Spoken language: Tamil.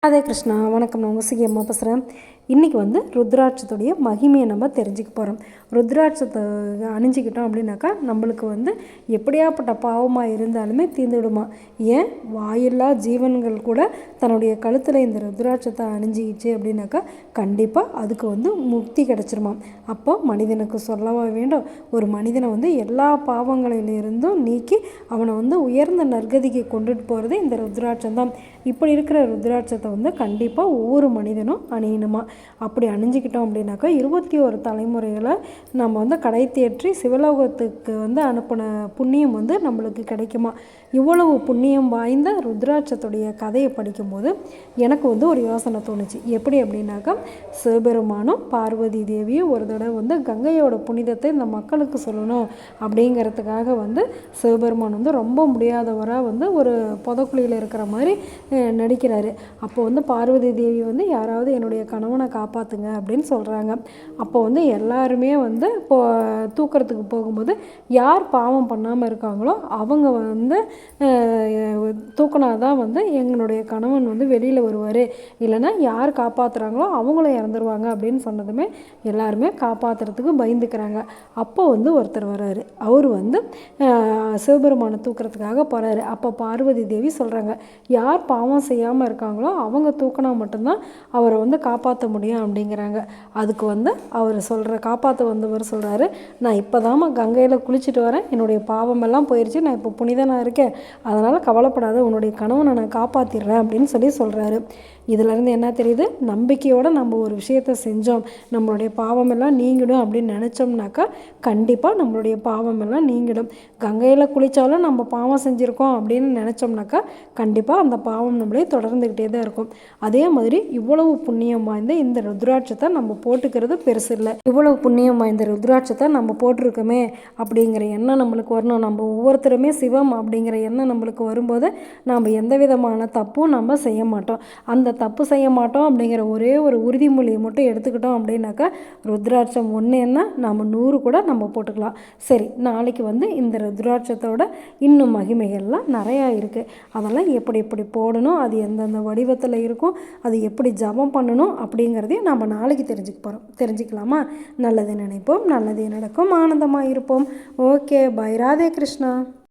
அதே கிருஷ்ணா வணக்கம். நான் உங்கள் அம்மா பேசுகிறேன். இன்றைக்கி ருத்ராட்சத்துடைய மகிமையை நம்ம தெரிஞ்சுக்க போகிறோம். ருத்ராட்சத்தை அணிஞ்சிக்கிட்டோம் அப்படின்னாக்கா நம்மளுக்கு எப்படியாப்பட்ட பாவமாக இருந்தாலுமே தீர்ந்துவிடுமா. ஏன் வாயில்லா ஜீவன்கள் கூட தன்னுடைய கழுத்தில் இந்த ருத்ராட்சத்தை அணிஞ்சிக்கிச்சு அப்படின்னாக்கா கண்டிப்பாக அதுக்கு முக்தி கிடச்சிருமா. அப்போ மனிதனுக்கு சொல்லவா வேண்டும், ஒரு மனிதனை எல்லா பாவங்களிலிருந்தும் நீக்கி அவனை உயர்ந்த நற்கதிக்கு கொண்டுட்டு போகிறது இந்த ருத்ராட்சம் தான். இப்படி இருக்கிற ருத்ராட்சத்தை கண்டிப்பாக ஒவ்வொரு மனிதனும் அணியணுமா. அப்படி அணிஞ்சிக்கிட்டோம் அப்படின்னாக்கா 21 தலைமுறைகளை நம்ம கடை தேற்றி சிவலோகத்துக்கு அனுப்பின புண்ணியம் நம்மளுக்கு கிடைக்குமா. இவ்வளவு புண்ணியம் வாய்ந்த ருத்ராட்சத்துடைய கதையை படிக்கும்போது எனக்கு ஒரு யோசனை தோணுச்சு. எப்படி அப்படின்னாக்கா சிவபெருமானும் பார்வதி தேவியும் ஒரு தடவை கங்கையோட புனிதத்தை இந்த மக்களுக்கு சொல்லணும் அப்படிங்கிறதுக்காக சிவபெருமான் ரொம்ப முடியாதவராக ஒரு புதக்குழியில் இருக்கிற மாதிரி நடிக்கிறாரு. அப்போ பார்வதி தேவி யாராவது என்னுடைய கணவனை காப்பாற்றுங்க அப்படின்னு சொல்கிறாங்க. அப்போ எல்லாருமே தூக்கிறதுக்கு போகும்போது யார் பாவம் பண்ணாமல் இருக்காங்களோ அவங்க தூக்கினாதான் எங்களுடைய கணவன் வெளியில் வருவார், இல்லைன்னா யார் காப்பாற்றுறாங்களோ அவங்களும் இறந்துருவாங்க அப்படின்னு சொன்னதுமே எல்லாருமே காப்பாற்றுறதுக்கு பயந்துக்கிறாங்க. அப்போ ஒருத்தர் வர்றாரு. அவர் சிவபெருமானை தூக்கிறதுக்காக போகிறாரு. அப்போ பார்வதி தேவி சொல்கிறாங்க, யார் பாவம் செய்யாமல் இருக்காங்களோ அவங்க தூக்கினா மட்டும்தான் அவரை காப்பாற்ற முடியும் அப்படிங்கிறாங்க. அதுக்கு அவர் காப்பாற்ற வந்தவர் சொல்கிறாரு, நான் இப்போ தான் கங்கையில் குளிச்சுட்டு வரேன், என்னுடைய பாவமெல்லாம் போயிடுச்சு, நான் இப்போ புனிதனாக இருக்கேன், அதனால் கவலைப்படாத, உன்னுடைய கணவனை நான் காப்பாற்றிடுறேன் அப்படின்னு சொல்கிறாரு. இதிலேருந்து என்ன தெரியுது, நம்பிக்கையோடு நம்ம ஒரு விஷயத்தை செஞ்சோம், நம்மளுடைய பாவமெல்லாம் நீங்கிடும் அப்படின்னு நினச்சோம்னாக்கா கண்டிப்பாக நம்மளுடைய பாவமெல்லாம் நீங்கிடும். கங்கையில் குளித்தாலும் நம்ம பாவம் செஞ்சுருக்கோம் அப்படின்னு நினச்சோம்னாக்கா கண்டிப்பாக அந்த பாவம் நம்மளே தொடர்ந்துக்கிட்டே தான் இருக்கும். அதே மாதிரி இவ்வளவு புண்ணியம் வாய்ந்த இந்த ருத்ராட்சத்தை நம்ம போட்டுக்கிறது பெருசு இல்லை. இவ்வளவு புண்ணியம் வாய்ந்த ருத்ராட்சத்தை நம்ம போட்டிருக்கோமே அப்படிங்கிற எண்ணம் நம்மளுக்கு வரணும். நம்ம ஒவ்வொருத்தருமே சிவம் அப்படிங்கிற எண்ணம் நம்மளுக்கு வரும்போது நாம் எந்த விதமான தப்பும் நம்ம செய்ய மாட்டோம். அந்த தப்பு செய்ய மாட்டோம் அப்படிங்கிற ஒரே ஒரு உறுதிமொழியை மட்டும் எடுத்துக்கிட்டோம் அப்படின்னாக்கா ருத்ராட்சம் ஒன்று என்ன நம்ம 100 கூட நம்ம போட்டுக்கலாம். சரி, நாளைக்கு இந்த ருத்ராட்சத்தோட இன்னும் மகிமைகள்லாம் நிறையா இருக்குது. அதெல்லாம் எப்படி எப்படி போடணும், அது எந்தெந்த வடிவத்தில் இருக்கும், அது எப்படி ஜபம் பண்ணணும் அப்படிங்கிறதையும் நம்ம நாளைக்கு தெரிஞ்சுக்கலாமா. நல்லது நினைப்போம், நல்லதே நடக்கும், ஆனந்தமாக இருப்போம். Okay, bye. ராதே கிருஷ்ணா.